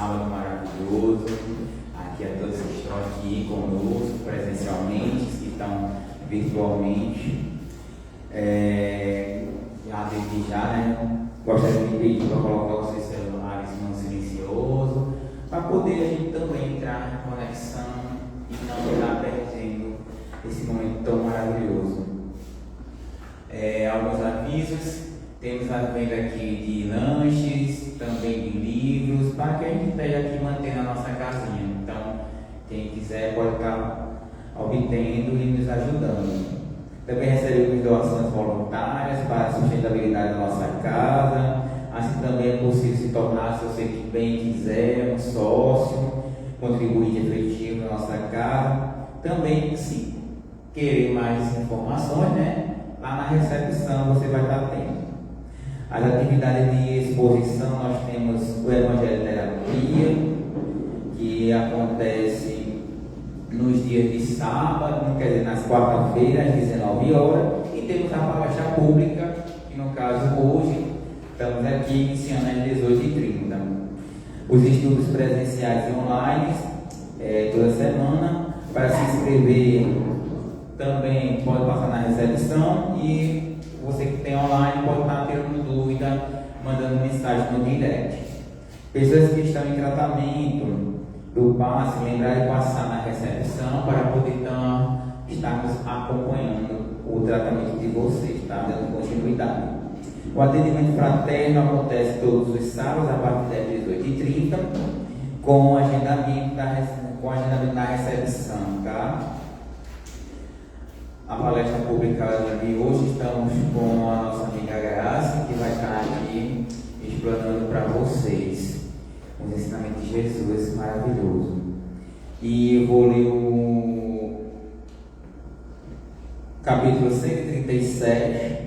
sábado maravilhoso. Aqui a todos que estão aqui conosco, presencialmente, que estão virtualmente. Desde já, gostaria de pedir para colocar os seus celulares no silencioso, para poder a gente também entrar na conexão e não estar perdendo esse momento tão maravilhoso. Alguns avisos: temos a venda aqui de lanches, também de livros, para que a gente esteja aqui mantendo a nossa casinha. Então, quem quiser pode estar obtendo e nos ajudando. Também recebemos doações voluntárias para a sustentabilidade da nossa casa. Assim também é possível se tornar, se você bem quiser, um sócio, contribuinte efetivo na nossa casa. Também, se querer mais informações, lá na recepção você vai estar tendo. As atividades de exposição, nós temos o Evangelho Terapia, que acontece nos dias de sábado, quer dizer, nas quarta-feiras, às 19 horas, e temos a palestra pública, que no caso hoje, estamos aqui iniciando às 18h30. Os estudos presenciais e online, toda semana. Para se inscrever, também pode passar na recepção, e você que tem online pode estar tendo dúvida, mandando mensagem no direct. Pessoas que estão em tratamento do passe, lembrar de passar na recepção para poder estarmos acompanhando o tratamento de vocês, dando continuidade. O atendimento fraterno acontece todos os sábados a partir das 18h30, com agendamento na recepção, A palestra pública de hoje, estamos com a nossa amiga Graça, que vai estar aqui explanando para vocês os ensinamentos de Jesus maravilhoso. E eu vou ler o capítulo 137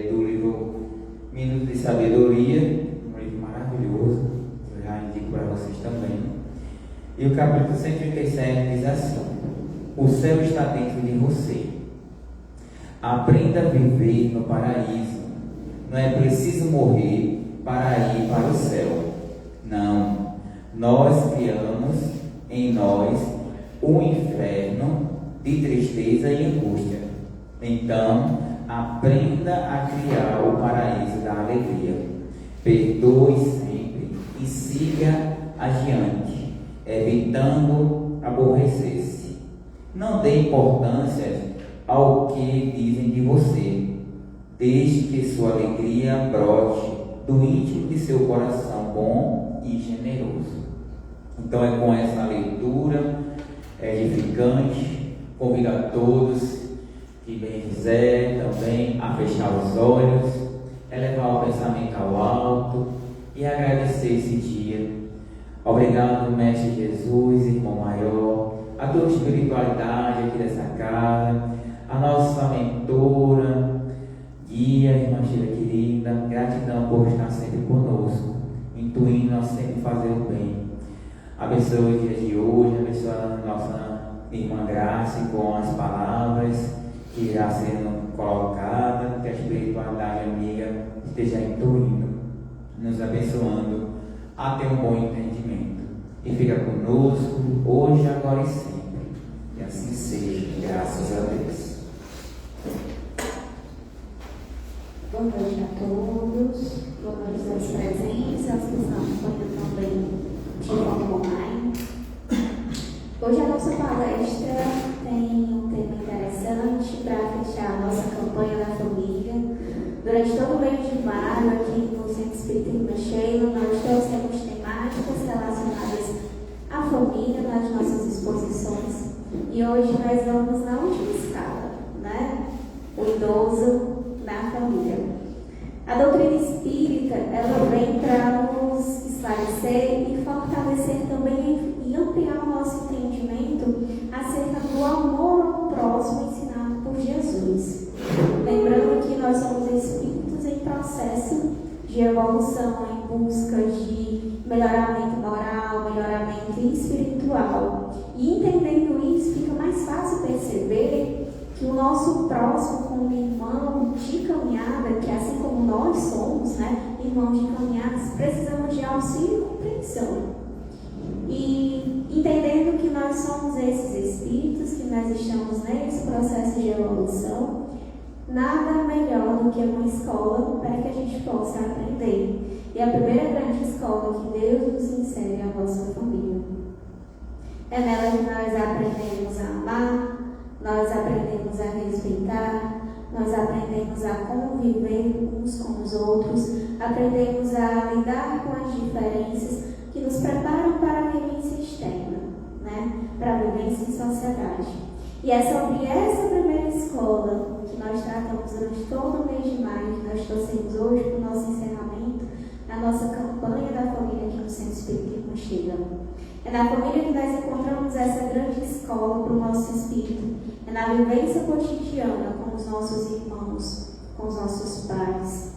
do livro Minuto de Sabedoria, um livro maravilhoso, eu já indico para vocês também. E o capítulo 137 diz assim: o céu está dentro de você. Aprenda a viver no paraíso. Não é preciso morrer para ir para o céu. Não. Nós criamos em nós um inferno de tristeza e angústia. Então, aprenda a criar o paraíso da alegria. Perdoe sempre e siga adiante, evitando aborrecer-se. Não dê importância ao que dizem de você, desde que sua alegria brote do íntimo de seu coração bom e generoso. Então é com essa leitura edificante, convido a todos que bem quiser também a fechar os olhos, elevar o pensamento ao alto e agradecer esse dia. Obrigado, Mestre Jesus, Irmão Maior, a tua espiritualidade aqui dessa casa, a nossa mentora, guia, irmã Sheila querida, gratidão por estar sempre conosco, intuindo a sempre fazer o bem. Abençoe o dia de hoje, abençoe a nossa irmã Graça com as palavras que irá sendo colocada, que a espiritualidade amiga esteja intuindo, nos abençoando a ter um bom entendimento. E fica conosco hoje, agora e sempre. E assim seja, graças a Deus. Boa noite a todos, boa noite aos presentes, aos que estão acompanhando também de forma online. Hoje a nossa palestra tem um tema interessante para fechar a nossa campanha da família. Durante todo o mês de maio, aqui no Centro Espírita Irmã Sheila, nós trouxemos temáticas relacionadas à família nas nossas exposições. E hoje nós vamos na última escala, o idoso na família. A doutrina espírita, ela vem para nos esclarecer e fortalecer também e ampliar o nosso entendimento acerca do amor ao próximo ensinado por Jesus. Lembrando que nós somos espíritos em processo de evolução, em busca de melhoramento moral, melhoramento espiritual. E entendendo isso, fica mais fácil perceber que o nosso próximo como irmão de caminhada, que assim como nós somos, irmãos de caminhadas, precisamos de auxílio e compreensão. E entendendo que nós somos esses espíritos, que nós estamos nesse processo de evolução, nada melhor do que uma escola para que a gente possa aprender. E a primeira grande escola que Deus nos insere é a nossa família. É nela que nós aprendemos a amar, nós aprendemos a respeitar, nós aprendemos a conviver uns com os outros, aprendemos a lidar com as diferenças que nos preparam para a vivência externa, para a vivência em sociedade. E é sobre essa primeira escola que nós tratamos durante todo o mês de maio, que nós trouxemos hoje para o nosso encerramento, na nossa campanha da família aqui no Centro Espírita Irmã Sheila. É na família que nós encontramos essa grande escola para o nosso espírito. É na vivência cotidiana com os nossos irmãos, com os nossos pais,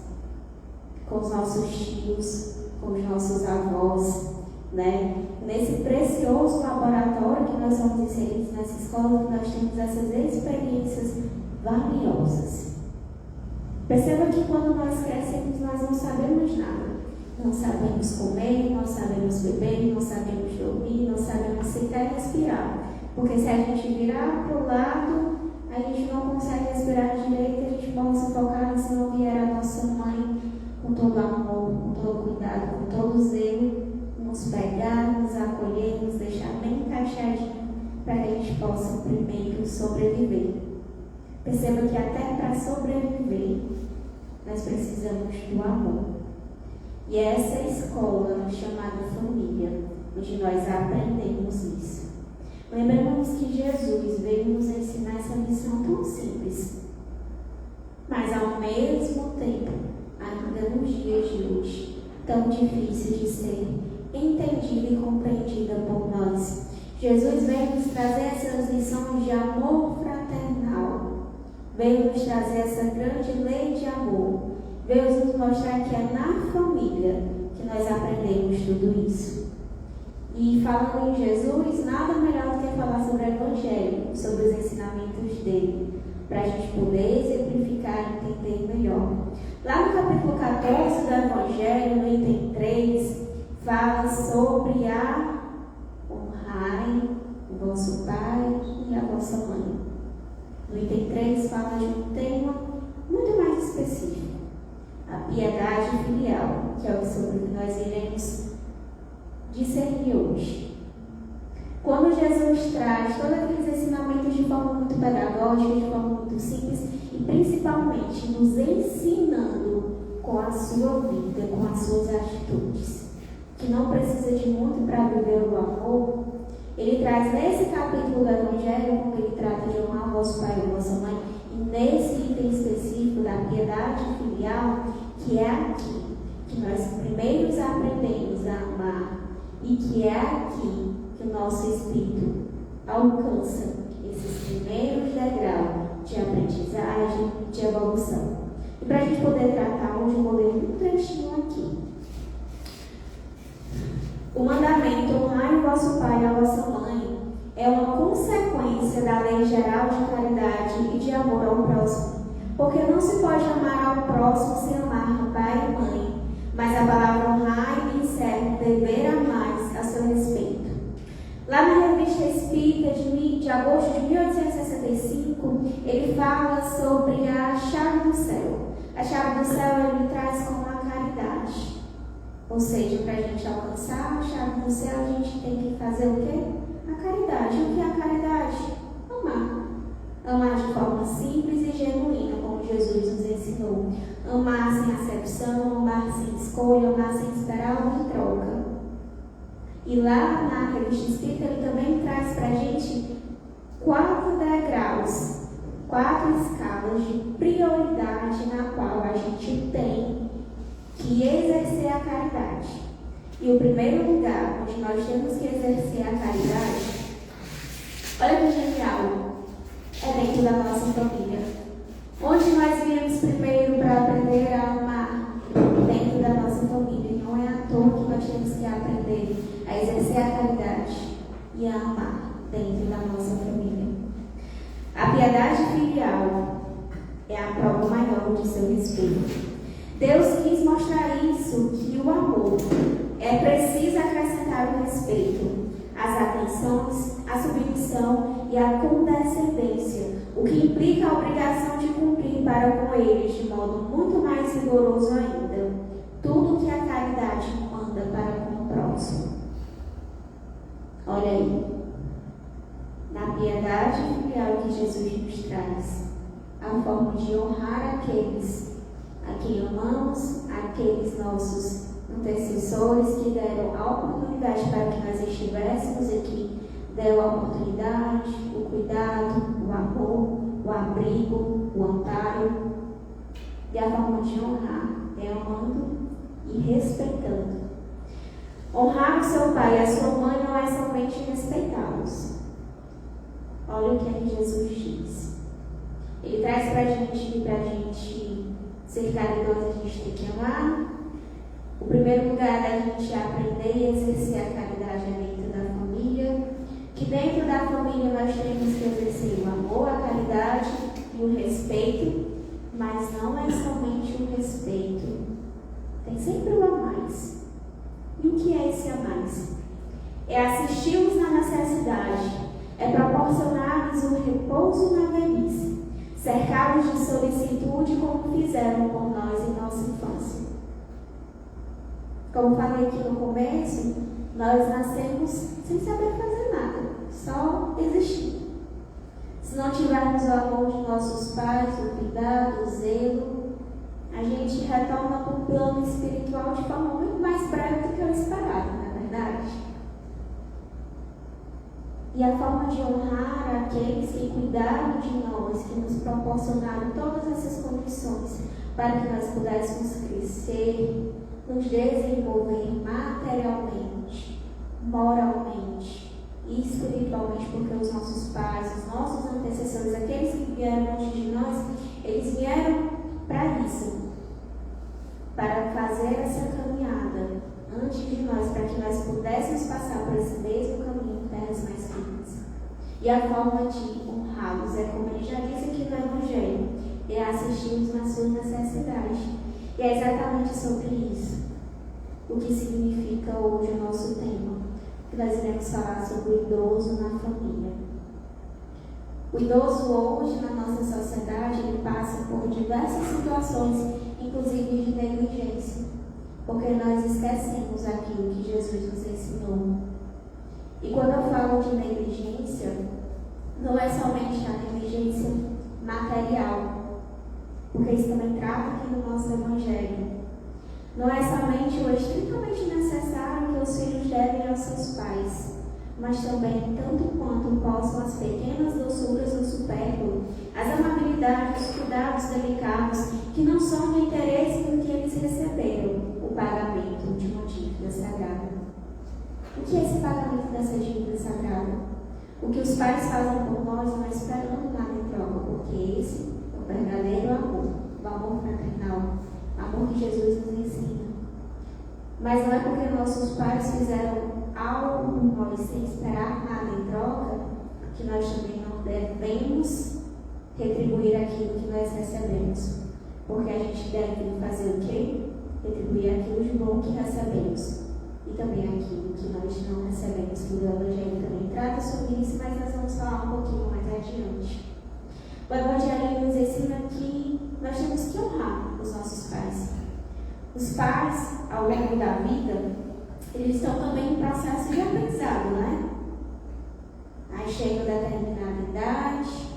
com os nossos tios, com os nossos avós, Nesse precioso laboratório que nós somos inseridos nessa escola, que nós temos essas experiências valiosas. Perceba que quando nós crescemos, nós não sabemos nada. Não sabemos comer, não sabemos beber, não sabemos dormir, não sabemos sequer respirar. Porque se a gente virar para o lado, a gente não consegue respirar direito, a gente pode se focar se não vier a nossa mãe com todo amor, com todo cuidado, com todo zelo, nos pegar, nos acolher, nos deixar bem encaixadinho para que a gente possa primeiro sobreviver. Perceba que até para sobreviver, nós precisamos do amor. E é essa escola chamada família, onde nós aprendemos isso. Lembramos que Jesus veio nos ensinar essa missão tão simples, mas ao mesmo tempo, ainda nos dias de hoje, tão difícil de ser entendida e compreendida por nós. Jesus veio nos trazer essas lições de amor fraternal, veio nos trazer essa grande lei de amor, veio nos mostrar que é na família que nós aprendemos tudo isso. E falando em Jesus, nada melhor do que falar sobre o Evangelho, sobre os ensinamentos dele, para a gente poder exemplificar e entender melhor. Lá no capítulo 14 do Evangelho, no item 3, fala sobre a honrarem o vosso pai e a vossa mãe. No item 3 fala de um tema muito mais específico, a piedade filial, que é sobre o que nós iremos discernir hoje. Quando Jesus traz todos aqueles ensinamentos de forma muito pedagógica, de forma muito simples e principalmente nos ensinando com a sua vida, com as suas atitudes, que não precisa de muito para viver o amor, ele traz nesse capítulo do Evangelho, quando ele trata de honrar o vosso pai e a vossa mãe, e nesse item específico da piedade filial, que é aqui que nós primeiros aprendemos a amar, e que é aqui que o nosso espírito alcança esses primeiros degraus de aprendizagem, de evolução. E para a gente poder tratar hoje, eu vou ler um trechinho aqui. O mandamento honrar o vosso pai e a vossa mãe é uma consequência da lei geral de caridade e de amor ao próximo, porque não se pode amar ao próximo sem amar pai e mãe, mas a palavra honrar insere um dever a mais a seu respeito. Lá na Revista Espírita de agosto de 1865, ele fala sobre a chave do céu. A chave do céu ele traz como a caridade. Ou seja, para a gente alcançar a chave do céu, a gente tem que fazer o quê? A caridade. O que é a caridade? Amar. Amar de forma simples e genuína, como Jesus nos ensinou. Amar sem acepção, amar sem escolha, amar sem esperar algo em troca. E lá na Revista Espírita, ele também traz para a gente 4 degraus, 4 escalas de prioridade na qual a gente tem que exercer a caridade. E o primeiro lugar onde nós temos que exercer a caridade, olha que genial, é dentro da nossa família. Onde nós viemos primeiro para aprender a amar? Dentro da nossa família. Não é à toa que nós temos que aprender a exercer a caridade e a amar dentro da nossa família. A piedade filial é a prova maior de seu respeito. Deus quis mostrar isso, que o amor é preciso acrescentar o respeito, as atenções, a submissão e a condescendência, o que implica a obrigação de cumprir para com eles de modo muito mais rigoroso ainda, tudo que a caridade manda para com o próximo. Olha aí, na piedade filial que Jesus nos traz, a forma de honrar aqueles a quem amamos, aqueles nossos intercessores que deram a oportunidade para que nós estivéssemos aqui, deram a oportunidade, o cuidado, o amor, o abrigo, o amparo. E a forma de honrar é amando e respeitando. Honrar o seu pai e a sua mãe não é somente respeitá-los. Olha o que é que Jesus diz. Ele traz para a gente que para a gente ser caridoso a gente tem que amar. O primeiro lugar da gente aprender e exercer a caridade é dentro da família. Que dentro da família nós temos que exercer o amor, a caridade e o respeito. Mas não é somente o respeito. Tem sempre o a mais. E o que é esse a mais? É assisti-los na necessidade. É proporcionar-lhes o repouso na velhice. Cercados de solicitude como fizeram por nós em nossa infância. Como falei aqui no começo, nós nascemos sem saber fazer nada, só existir. Se não tivermos o amor de nossos pais, o cuidado, o zelo, a gente retorna para o plano espiritual de forma muito mais breve do que o esperado, não é verdade? E a forma de honrar aqueles que cuidaram de nós, que nos proporcionaram todas essas condições para que nós pudéssemos crescer, nos desenvolver materialmente, moralmente e espiritualmente, porque os nossos pais, os nossos antecessores, aqueles que vieram antes de nós, eles vieram para isso, para fazer essa caminhada antes de nós, para que nós pudéssemos passar por esse mesmo caminho em terras mais firmes. E a forma de honrá-los é, como ele já disse aqui no Evangelho, é assistir-los nas suas necessidades. E é exatamente sobre isso o que significa hoje o nosso tema, que nós iremos falar sobre o idoso na família. O idoso hoje, na nossa sociedade, ele passa por diversas situações, inclusive de negligência, porque nós esquecemos aquilo que Jesus nos ensinou. E quando eu falo de negligência, não é somente a negligência material, porque isso também trata aqui no nosso Evangelho. Não é somente o estritamente necessário que os filhos devem aos seus pais, mas também, tanto quanto possam, as pequenas doçuras do supérfluo, as amabilidades, os cuidados delicados, que não são do interesse do que eles receberam, o pagamento de uma dívida sagrada. O que é esse pagamento dessa dívida sagrada? O que os pais fazem por nós, não esperando nada em troca, porque esse é o verdadeiro amor, o amor fraternal, o amor que Jesus nos ensina. Mas não é porque nossos pais fizeram algo por nós sem esperar nada em troca, que nós também não devemos retribuir aquilo que nós recebemos. Porque a gente deve fazer o quê? Retribuir aquilo de bom que recebemos. E também aquilo que nós não recebemos, que o Evangelho também trata sobre isso, mas nós vamos falar um pouquinho mais adiante. O Evangelho nos ensina que nós temos que honrar os nossos pais. Os pais, ao longo da vida, eles estão também em processo de aprendizado, né? Aí chega determinada idade,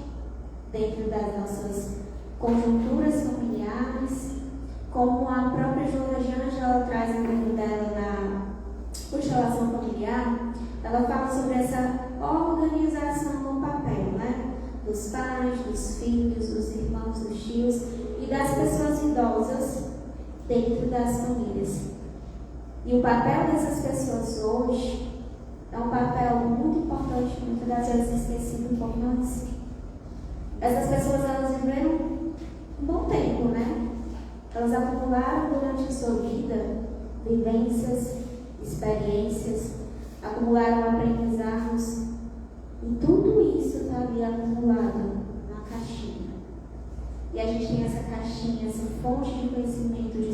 dentro das nossas conjunturas familiares, como a própria Joana de Ângela, ela traz no livro dela na Constelação Familiar, ela fala sobre essa organização no papel, né? Dos pais, dos filhos, dos irmãos, dos tios e das pessoas idosas dentro das famílias. E o papel dessas pessoas hoje é um papel muito importante, muitas das vezes esquecido por nós. Essas pessoas, elas viveram um bom tempo, né? Elas acumularam durante a sua vida vivências, experiências, acumularam aprendizados, e tudo isso está ali acumulado na caixinha. E a gente tem essa caixinha, essa fonte de conhecimento, de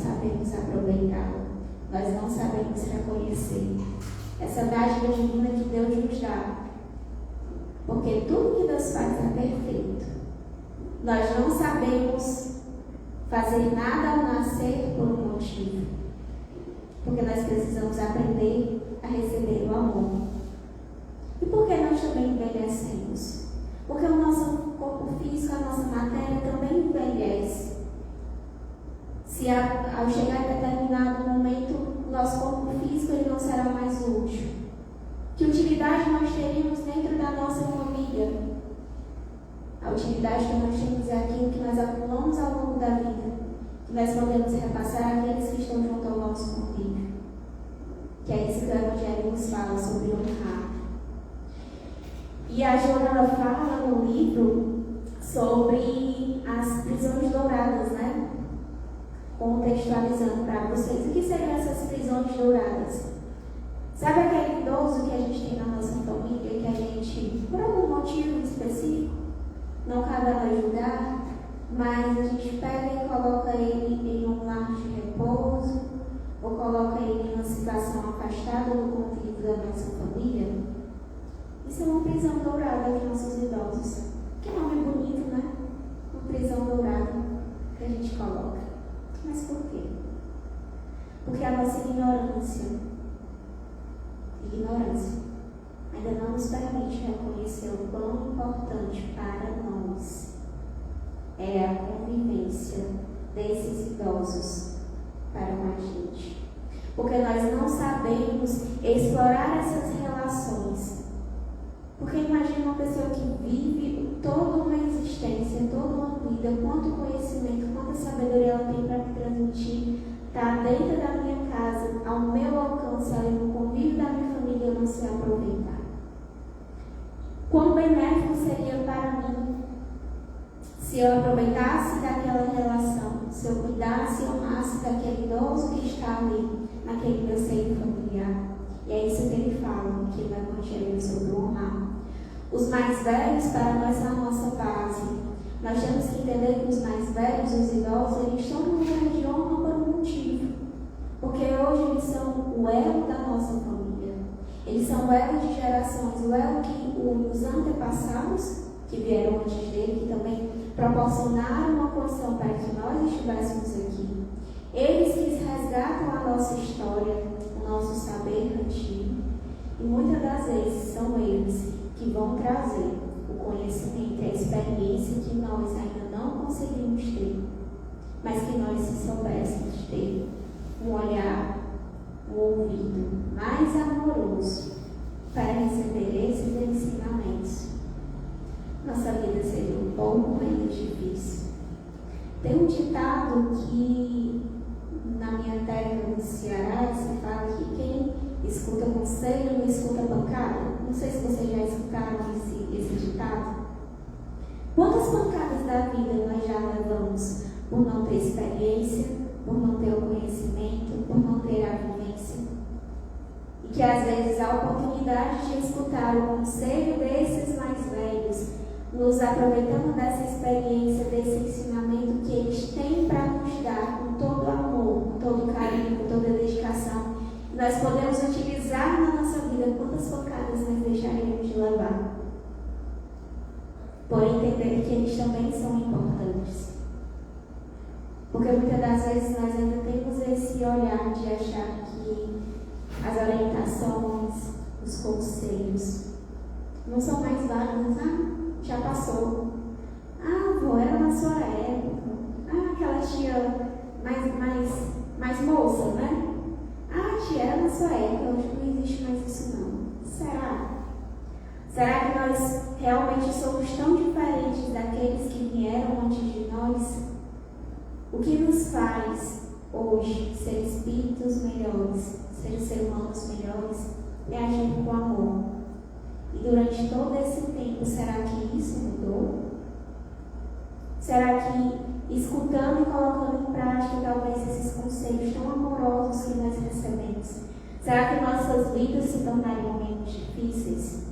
sabemos aproveitá-la, nós não sabemos reconhecer essa dádiva divina que Deus nos dá. Porque tudo que Deus faz é perfeito. Nós não sabemos fazer nada ao nascer por um motivo. Porque nós precisamos aprender a receber o amor. E por que nós também envelhecemos? Porque o nosso corpo físico, a nossa matéria também envelhece. Se ao chegar em determinado momento, o nosso corpo físico ele não será mais útil. Que utilidade nós teríamos dentro da nossa família? A utilidade que nós temos é aquilo que nós acumulamos ao longo da vida, que nós podemos repassar àqueles que estão junto ao nosso convívio. Que é isso que o Evangelho nos fala sobre honrar. E a Joana fala no livro sobre as prisões douradas, né? Contextualizando para vocês. O que seriam essas prisões douradas? Sabe aquele idoso que a gente tem na nossa família, que a gente, por algum motivo específico, não cabe a nós julgar, mas a gente pega e coloca ele em um lar de repouso, ou coloca ele em uma situação afastada do convívio da nossa família? Isso é uma prisão dourada dos nossos idosos. Que nome bonito, né? Uma prisão dourada que a gente coloca. Mas por quê? Porque a nossa ignorância ainda não nos permite reconhecer o quão importante para nós é a convivência desses idosos para com a gente. Porque nós não sabemos explorar essas relações. Porque imagina uma pessoa que vive toda uma existência, toda uma vida, quanto conhecimento, quanta sabedoria ela tem para me transmitir, está dentro da minha casa, ao meu alcance, ali no convívio da minha família, eu não sei aproveitar. Quão benéfico seria para mim se eu aproveitasse daquela relação, se eu cuidasse e honrasse daquele idoso que está ali, naquele meu seio familiar. E é isso que ele fala aqui no Evangelho sobre o honrar. Os mais velhos, para nós, são a nossa base. Nós temos que entender que os mais velhos, os idosos, eles estão no lugar de honra por um motivo. Porque hoje eles são o elo da nossa família. Eles são o elo de gerações, o elo que os antepassados, que vieram antes dele, que também proporcionaram uma condição para que nós estivéssemos aqui. Eles que resgatam a nossa história, o nosso saber antigo. E muitas das vezes são eles que vão trazer o conhecimento e a experiência que nós ainda não conseguimos ter, mas que nós, se soubéssemos ter um olhar, um ouvido mais amoroso para receber esses ensinamentos, nossa vida seria um pouco menos difícil. Tem um ditado que na minha terra, no Ceará, se fala que quem escuta conselho não escuta pancada. Não sei se vocês já escutaram esse ditado. Quantas pancadas da vida nós já levamos por não ter experiência, por não ter o conhecimento, por não ter a vivência? E que às vezes a oportunidade de escutar o conselho desses mais velhos, nos aproveitando dessa experiência, desse ensinamento que eles têm para nos dar com todo amor, com todo carinho, com toda dedicação, nós podemos utilizar na nossa vida. Quantas pancadas nós deixaríamos de levar? Por entender que eles também são importantes. Porque muitas das vezes nós ainda temos esse olhar de achar que as orientações, os conselhos não são mais válidos. Já passou. Avó, era na sua época. Aquela tia mais moça, né? Tia, era na sua época, hoje não existe mais isso não. Será? Será que nós realmente somos tão diferentes daqueles que vieram antes de nós? O que nos faz hoje ser espíritos melhores, ser humanos melhores, é agir com amor. E durante todo esse tempo, será que isso mudou? Será que, escutando e colocando em prática, talvez esses conselhos tão amorosos que nós recebemos, será que nossas vidas se tornariam menos difíceis?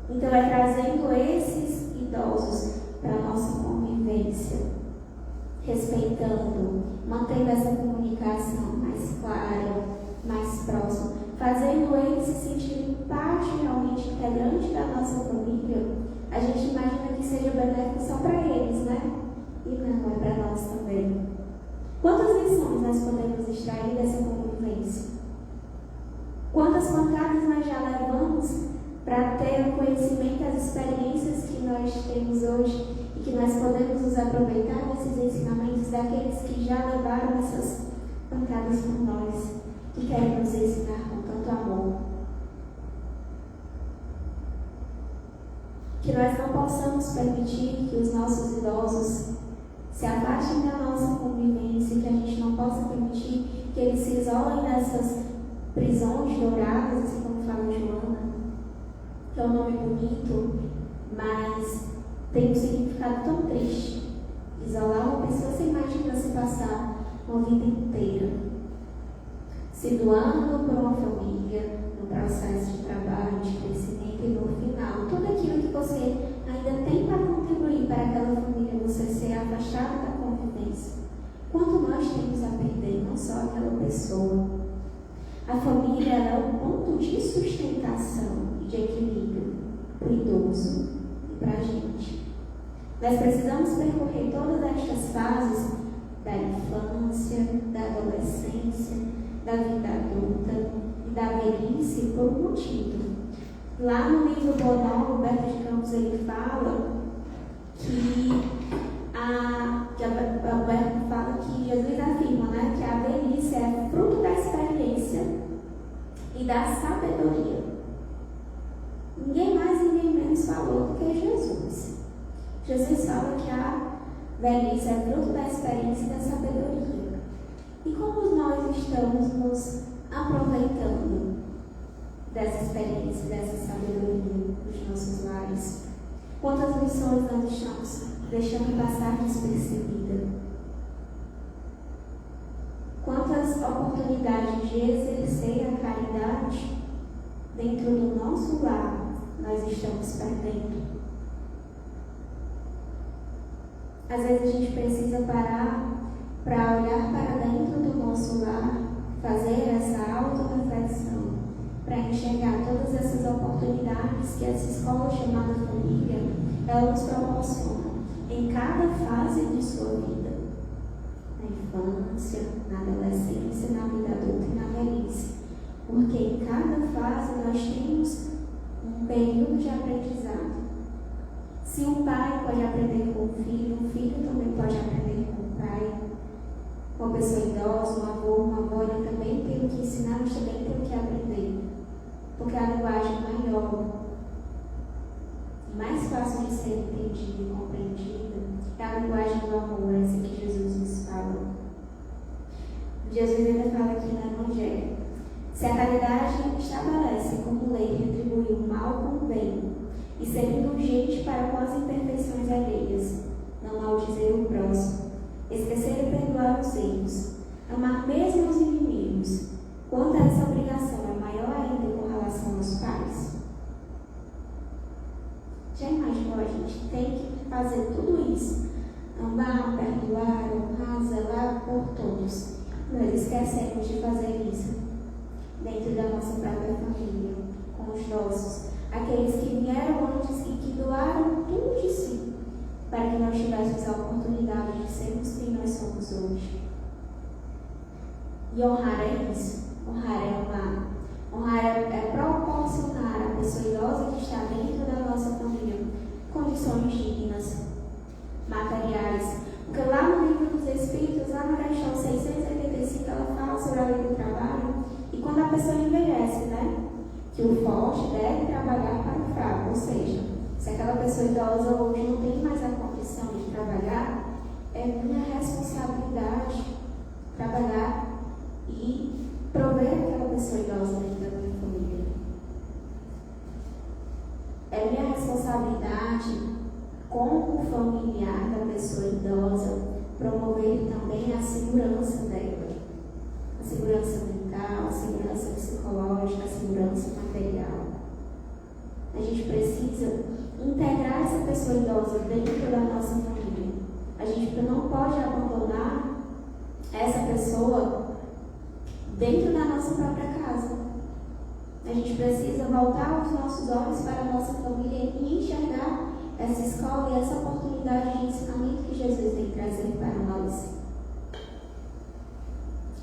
Então, é trazendo esses idosos para a nossa convivência respeitando, mantendo essa comunicação mais clara, mais próxima, fazendo eles se sentirem parte realmente integrante da nossa família, a gente imagina que seja benéfico só para eles, né? E não, é para nós também. Quantas lições nós podemos extrair dessa convivência? Quantas pancadas nós já levamos para ter o conhecimento das experiências que nós temos hoje e que nós podemos nos aproveitar desses ensinamentos daqueles que já levaram essas pancadas por nós, que querem nos ensinar com tanto amor. Que nós não possamos permitir que os nossos idosos se afastem da nossa convivência, que a gente não possa permitir que eles se isolem nessas prisões douradas, assim como fala Joana, que é um nome bonito, mas tem um significado tão triste. Isolar uma pessoa, você imagina se passar uma vida inteira se doando por uma família, no processo de trabalho, de crescimento, e no final, tudo aquilo que você ainda tem para contribuir para aquela família, você ser afastado da convivência. Quanto nós temos a perder, não só aquela pessoa. A família é o ponto de sustentação e de equilíbrio para o idoso e para a gente. Nós precisamos percorrer todas estas fases da infância, da adolescência, da vida adulta e da velhice por um motivo. Lá no livro Bonal, Roberto de Campos, ele fala que Alberto fala que Jesus afirma, né, que a velhice é fruto da experiência e da sabedoria. Ninguém mais e ninguém menos falou do que Jesus. Jesus fala que a velhice é fruto da experiência e da sabedoria. E como nós estamos nos aproveitando dessa experiência, dessa sabedoria dos nossos lares? Quantas lições nós estamos deixando passar despercebida? Quantas oportunidades de exercer a caridade dentro do nosso lar nós estamos perdendo? Às vezes a gente precisa parar para olhar para dentro do nosso lar, fazer essa autorreflexão, para enxergar todas essas oportunidades que essa escola chamada família, ela nos proporciona em cada fase de sua vida. Na infância, na adolescência, na vida adulta e na velhice. Porque em cada fase nós temos um período de aprendizado. Se um pai pode aprender com o filho também pode aprender com o pai. Uma pessoa idosa, um avô, uma avó, ele também tem o que ensinar, mas também tem o que aprender. Porque a linguagem é maior, mais fácil de ser entendida e compreendida, é a linguagem do amor, essa que Jesus nos fala. Jesus ainda fala aqui no Evangelho: se a caridade estabelece como lei retribuir o mal com o bem, e ser indulgente para com as imperfeições alheias, não maldizer o próximo, esquecer e perdoar os erros, amar mesmo os inimigos, quanto essa obrigação é maior ainda com relação aos pais? Já imaginou? A gente tem que fazer tudo isso: amar, perdoar, honrar, zelar por todos. Nós esquecemos de fazer isso dentro da nossa própria família, com os nossos, aqueles que vieram antes e que doaram tudo de si para que nós tivéssemos a oportunidade de sermos quem nós somos hoje. E honrar é isso. Honrar é amar. Honrar é proporcionar à pessoa idosa que está dentro da nossa família condições dignas, materiais. Porque lá no livro dos Espíritos, lá na questão 685, ela fala sobre a lei do trabalho. E quando a pessoa envelhece, né? Que o forte deve trabalhar para o fraco. Ou seja, se aquela pessoa idosa hoje não tem mais a condição de trabalhar, é minha responsabilidade trabalhar e prover aquela pessoa idosa dentro da minha família. É minha responsabilidade, como familiar da pessoa idosa, promover também a segurança dela. A segurança mental, a segurança psicológica, a segurança material. A gente precisa integrar essa pessoa idosa dentro da A gente precisa voltar os nossos olhos para a nossa família e enxergar essa escola e essa oportunidade de ensinamento que Jesus vem trazer para nós.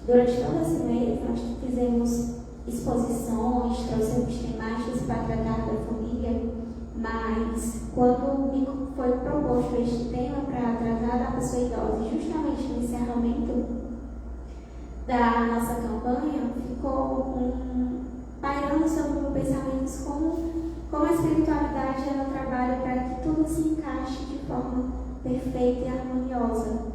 Durante todo esse mês, nós fizemos exposições, trouxemos temáticas para tratar da família, mas quando me foi proposto este tema para tratar da pessoa idosa, justamente no encerramento da nossa campanha, ficou pairando sobre o pensamento como a espiritualidade ela trabalha para que tudo se encaixe de forma perfeita e harmoniosa.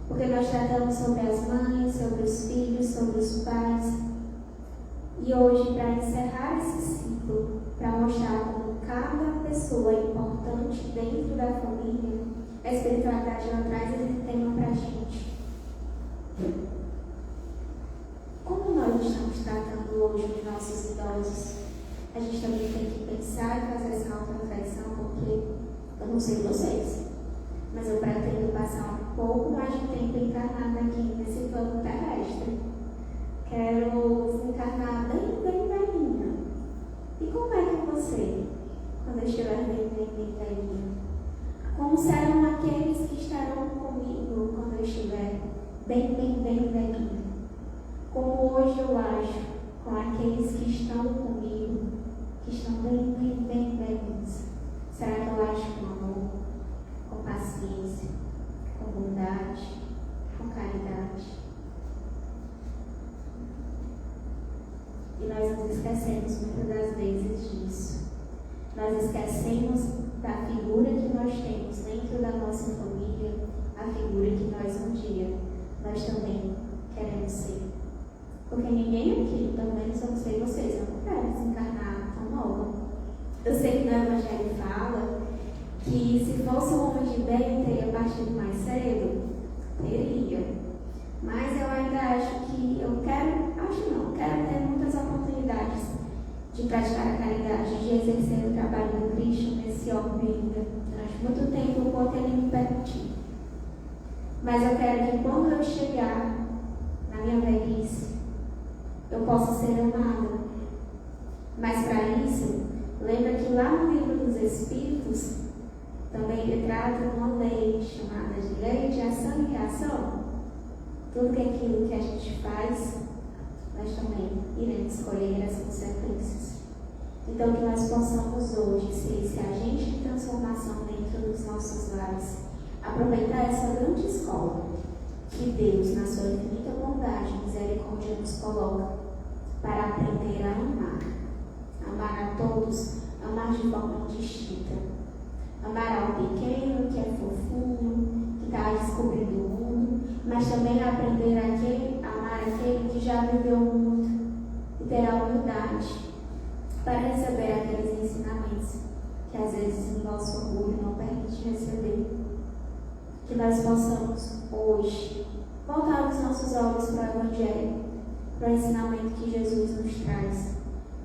Porque nós tratamos sobre as mães, sobre os filhos, sobre os pais. E hoje, para encerrar esse ciclo, para mostrar como cada pessoa é importante dentro da família, a espiritualidade ela traz esse tema para a gente. Como nós estamos tratando hoje os nossos idosos? A gente também tem que pensar e fazer essa auto-reflexão, porque eu não sei vocês, mas eu pretendo passar um pouco mais de tempo encarnada aqui nesse plano terrestre. Quero desencarnar bem velhinha. E como é que você, quando eu estiver bem velhinha? Como serão aqueles que estarão comigo quando eu estiver bem velhinha? Como hoje eu ajo com aqueles que estão comigo, que estão bem velhinhos? Será que eu ajo com amor, com paciência, com bondade, com caridade? E nós nos esquecemos muitas das vezes disso. Nós esquecemos da figura que nós temos dentro da nossa família, a figura que nós um dia nós também queremos ser. Porque ninguém aqui, pelo menos eu não sei vocês, eu não quero desencarnar tão nova. Eu sei que no Evangelho fala que se fosse um homem de bem, teria partido mais cedo. Teria. Mas eu ainda acho que quero ter muitas oportunidades de praticar a caridade, de exercer o trabalho do Cristo nesse orbe ainda. Durante muito tempo, quanto ele me permitir. Mas eu quero que quando eu chegar na minha velhice, eu possa ser amada. Mas para isso, lembra que lá no livro dos Espíritos, também ele trata de uma lei chamada de lei de ação e reação. Tudo que aquilo que a gente faz, nós também iremos colher as consequências. Então, que nós possamos hoje ser esse agente de transformação dentro dos nossos lares, aproveitar essa grande escola que Deus, na sua infinita bondade e misericórdia, nos coloca para aprender a amar. Amar a todos, amar de forma distinta. Amar ao pequeno, que é fofinho, que está descobrindo o mundo, mas também aprender a amar aquele que já viveu muito e ter a humildade para receber aqueles ensinamentos que às vezes o nosso orgulho não permite receber. Que nós possamos hoje voltar os nossos olhos para o Evangelho, para o ensinamento que Jesus nos traz,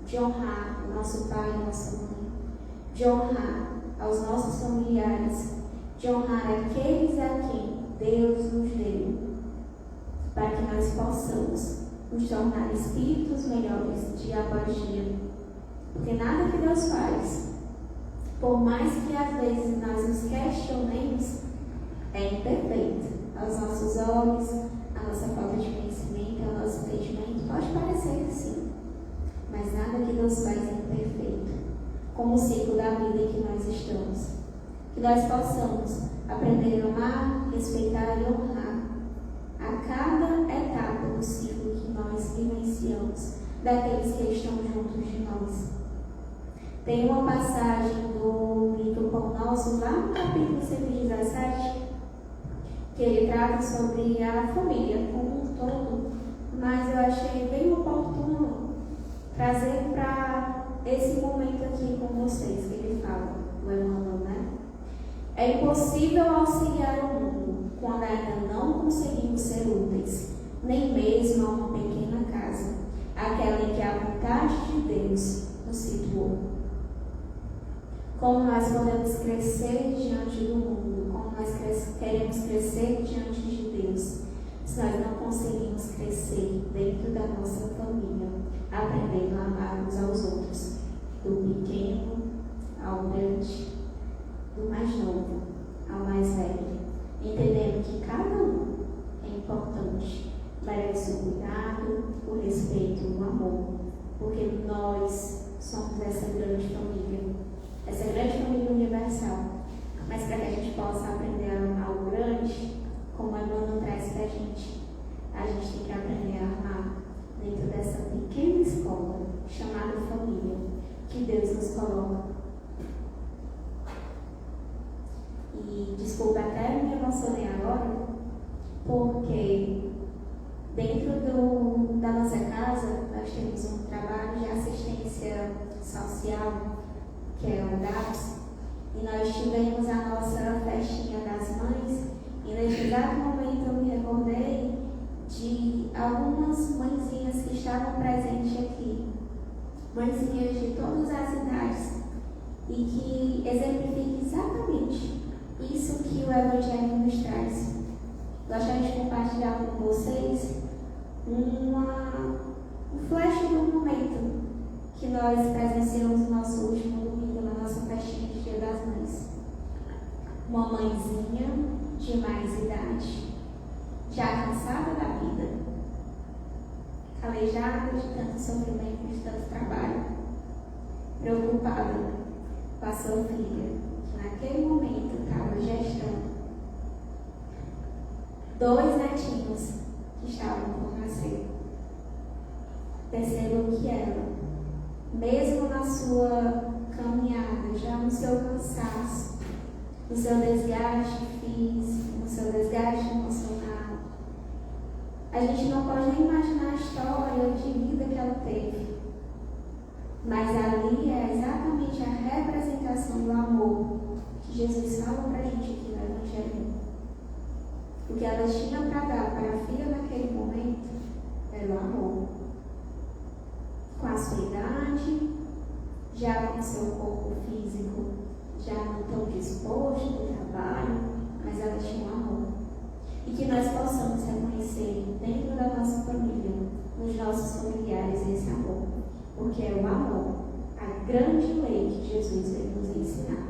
de honrar o nosso pai e a nossa mãe, de honrar aos nossos familiares, de honrar aqueles a quem Deus nos deu, para que nós possamos nos tornar espíritos melhores dia após dia. Porque nada que Deus faz, por mais que às vezes nós nos questionemos, é imperfeito. Aos nossos olhos, a nossa falta de conhecimento, o nosso entendimento, pode parecer que sim, mas nada que Deus faz é imperfeito. Como o ciclo da vida em que nós estamos. Que nós possamos aprender a amar, respeitar e honrar a cada etapa do ciclo que nós vivenciamos, daqueles que estão juntos de nós. Tem uma passagem do livro Pão Nosso, lá no capítulo 117, que ele trata sobre a família como um todo, mas eu achei bem oportuno trazer para esse momento aqui com vocês, que ele fala, o Emmanuel, né? É impossível auxiliar o mundo quando ainda não conseguimos ser úteis, nem mesmo a uma pequena casa, aquela em que a vontade de Deus nos situou. Como nós podemos crescer diante do mundo, como nós queremos crescer diante de Deus, se nós não conseguimos crescer dentro da nossa família, aprendendo a amar uns aos outros, do pequeno ao grande, do mais novo ao mais velho, entendendo que cada um é importante, merece o cuidado, o respeito, o amor, porque nós somos essa grande família universal. Mas para que a gente possa aprender a amar o grande, como a Emmanuel traz para a gente tem que aprender a amar dentro dessa pequena escola chamada família que Deus nos coloca. E desculpa, até me emocionei agora, porque dentro da nossa casa nós temos um trabalho de assistência social, que é o DAPS, e nós tivemos a nossa festinha das mães, e nesse exato momento eu me recordei de algumas mãezinhas que estavam presentes aqui, mãezinhas de todas as idades, e que exemplificam exatamente isso que o Evangelho nos traz. Gostaria de compartilhar com vocês um flash do momento que nós presenciamos no nosso último domingo, na nossa festinha de Dia das Mães. Uma mãezinha de mais idade, já cansada da vida, calejada de tanto sofrimento, de tanto trabalho, preocupada com a sua filha, que naquele momento estava gestando 2 netinhos que estavam por nascer. Percebam que ela, mesmo na sua caminhada, já no seu cansaço, no seu desgaste físico, no seu desgaste emocional, a gente não pode nem imaginar a história de vida que ela teve. Mas ali é exatamente a representação do amor que Jesus fala para a gente aqui no Evangelho. O que ela tinha para dar para a filha naquele momento era o amor. Com a sua idade, já com o seu corpo físico, já não tão disposto do trabalho, mas ela tinha um amor. E que nós possamos reconhecer dentro da nossa família, nos nossos familiares, esse amor. Porque é o amor, a grande lei que Jesus veio nos ensinar.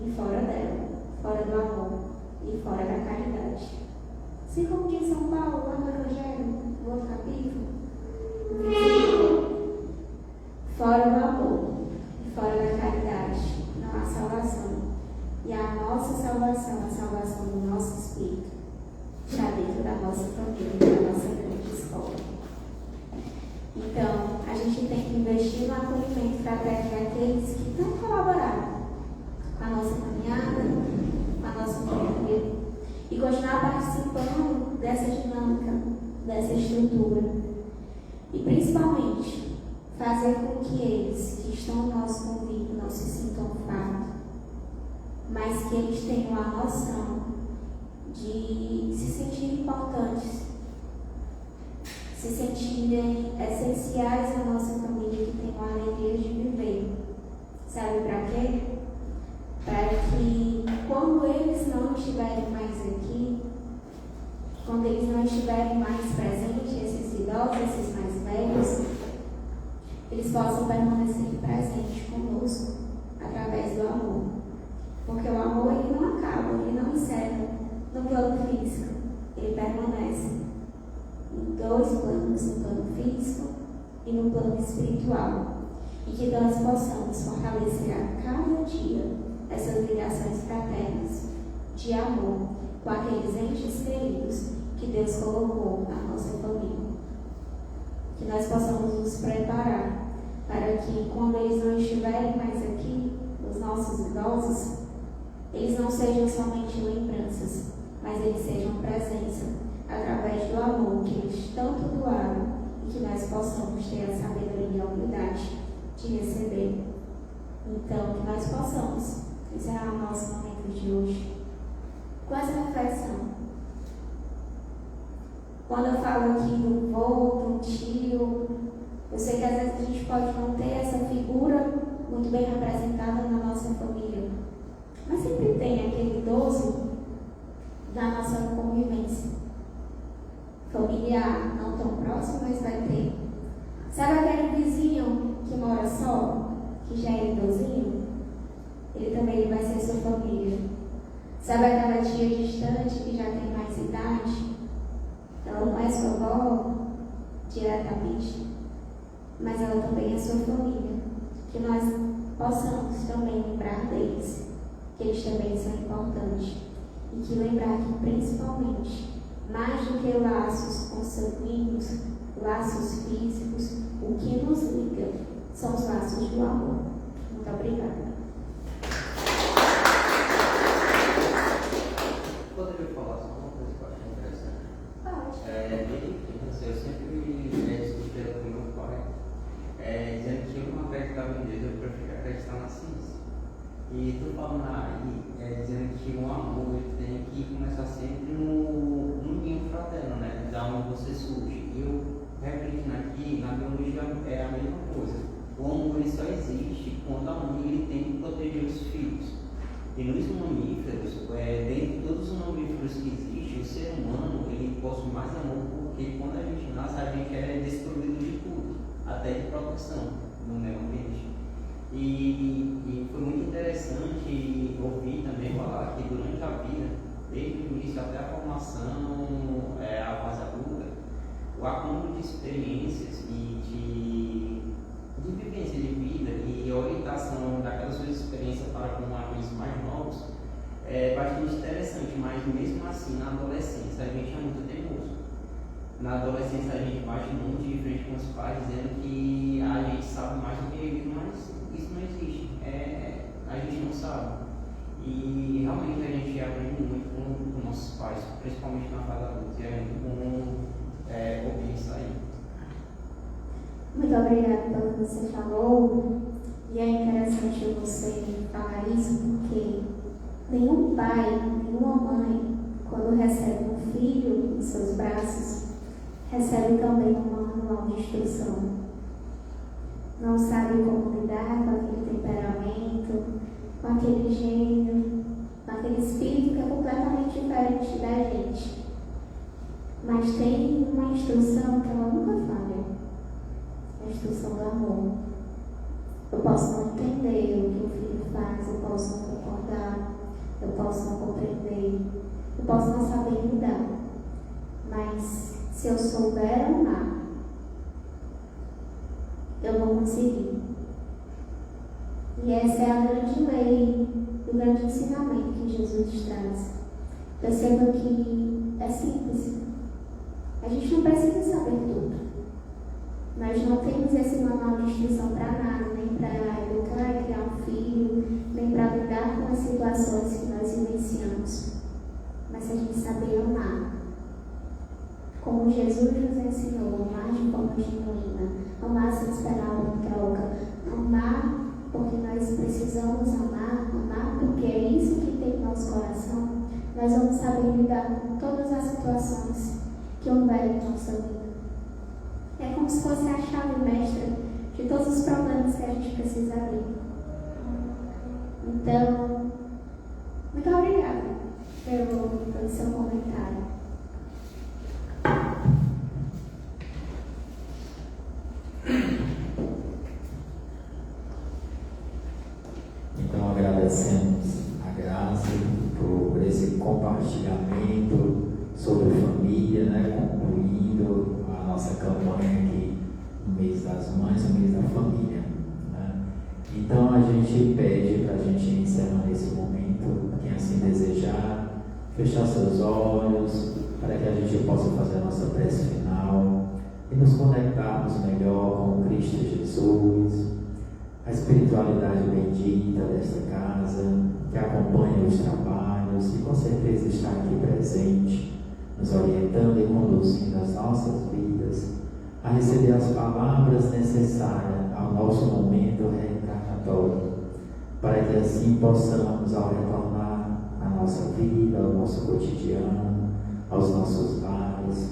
E fora dela, fora do amor e fora da caridade. Assim como diz São Paulo, lá no Evangelho, no outro capítulo, fora do amor e fora da caridade, não há salvação. E a nossa salvação, a salvação do nosso espírito, está dentro da nossa família, da nossa grande escola. Então, a gente tem que investir no acolhimento fraterno daqueles que tanto colaboraram com a nossa caminhada, com a nossa família, e continuar participando dessa dinâmica, dessa estrutura. E principalmente, fazer com que eles que estão no nosso convívio não se sintam fardos, mas que eles tenham a noção de se sentirem importantes, se sentirem essenciais à nossa família, que tenham a alegria de viver. Sabe para quê? Para que quando eles não estiverem mais aqui, quando eles não estiverem mais presentes, esses idosos, esses mais velhos, eles possam permanecer presentes conosco através do amor. Porque o amor, ele não acaba, ele não encerra no plano físico, ele permanece em 2 planos, no plano físico e no plano espiritual. E que nós possamos fortalecer a cada dia essas ligações fraternas de amor com aqueles entes queridos que Deus colocou na nossa família. Que nós possamos nos preparar para que, quando eles não estiverem mais aqui, os nossos idosos, eles não sejam somente lembranças, mas eles sejam presença através do amor que eles tanto doaram, e que nós possamos ter a sabedoria e a humildade de receber. Então, que nós possamos encerrar o nosso momento de hoje com essa reflexão. Quando eu falo aqui do vô, do tio, eu sei que às vezes a gente pode não ter essa figura muito bem representada na nossa família, mas sempre tem aquele idoso da nossa convivência. familiar, não tão próximo, mas vai ter. Sabe aquele vizinho que mora só, que já é idosinho? Ele também vai ser sua família. Sabe aquela tia distante que já tem mais idade? Ela não é sua avó diretamente, mas ela também é sua família. Que nós possamos também lembrar deles, que eles também são importantes. E que lembrar que, principalmente, mais do que laços consanguíneos, laços físicos, o que nos liga são os laços do amor. Muito obrigada. Poderia falar só uma coisa que eu acho interessante? Pode. Desde criança, eu sempre discutia com meu pai, dizendo que eu não acreditava em Deus, eu preferia acreditar na ciência. E tu falando aí, dizendo que o amor ele tem que começar sempre no ninho fraterno, né? Da onde você surge. E eu, refletindo aqui, na biologia é a mesma coisa. O amor ele só existe quando a mãe ele tem que proteger os filhos. E nos mamíferos, dentre todos os mamíferos que existem, o ser humano ele possui mais amor porque quando a gente nasce, a gente é desprovido de tudo, até de proteção no meio ambiente. E foi muito interessante ouvir também falar que durante a vida, desde o início até a formação, a fase adulta, o acúmulo de experiências e de vivência de vida e orientação daquelas suas experiências para com aqueles mais novos é bastante interessante, mas mesmo assim na adolescência a gente é muito teimoso. Na adolescência a gente bate muito de frente com os pais dizendo que a gente sabe mais do que eles, mas isso não existe, a gente não sabe. E realmente a gente aprende muito com nossos pais, principalmente na fase adulta, e é muito bom ouvir isso aí. Muito obrigada pelo que você falou. E é interessante você falar isso porque nenhum pai, nenhuma mãe, quando recebe um filho em seus braços, recebe também um manual de instrução. Não sabe como lidar com aquele temperamento, com aquele gênio, com aquele espírito que é completamente diferente da gente. Mas tem uma instrução que ela nunca falha. A instrução do amor. Eu posso não entender o que o filho faz, eu posso não concordar, eu posso não compreender, eu posso não saber lidar. Mas se eu souber amar, eu vou conseguir. E essa é a grande lei, o grande ensinamento que Jesus traz. Perceba que é simples. A gente não precisa saber tudo. Nós não temos esse manual de instrução para nada, nem para educar e criar um filho, nem para lidar com as situações que nós vivenciamos. Mas se a gente saber amar, como Jesus nos ensinou, amar de forma genuína, amar sem esperar uma troca, amar porque nós precisamos amar porque é isso que tem no nosso coração, nós vamos saber lidar com todas as situações que houverem em nossa vida. É como se fosse a chave mestra de todos os problemas que a gente precisa abrir. Então, muito obrigada pelo seu comentário. Então agradecemos a Graça por esse compartilhamento sobre família, concluindo a nossa campanha aqui no mês das mães, no mês da família. Então a gente pede para a gente encerrar esse momento, quem assim desejar, fechar seus olhos, para que a gente possa fazer a nossa prece final e nos conectarmos melhor com Cristo Jesus, a espiritualidade bendita desta casa, que acompanha os trabalhos e com certeza está aqui presente, nos orientando e conduzindo as nossas vidas a receber as palavras necessárias ao nosso momento reencarnatório, para que assim possamos, ao retornar à nossa vida, ao nosso cotidiano, aos nossos lares,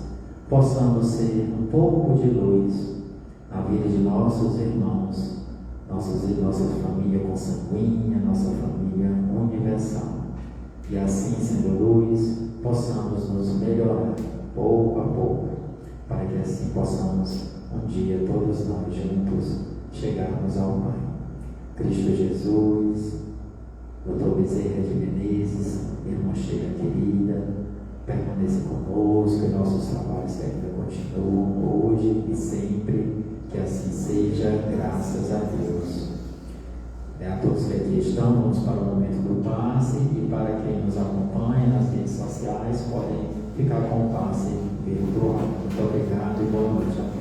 possamos ser um pouco de luz na vida de nossos irmãos, nossa família consanguínea, nossa família universal. E assim, sendo luz, possamos nos melhorar pouco a pouco, para que assim possamos um dia todos nós juntos chegarmos ao Pai. Cristo Jesus, Doutor Bezerra de Menezes, irmã Sheila querida, permaneça conosco e nossos trabalhos que ainda continuam hoje e sempre, que assim seja, graças a Deus. A todos que aqui estão, vamos para o momento do passe, e para quem nos acompanha nas redes sociais, podem ficar com o passe virtual. Muito obrigado e boa noite a todos.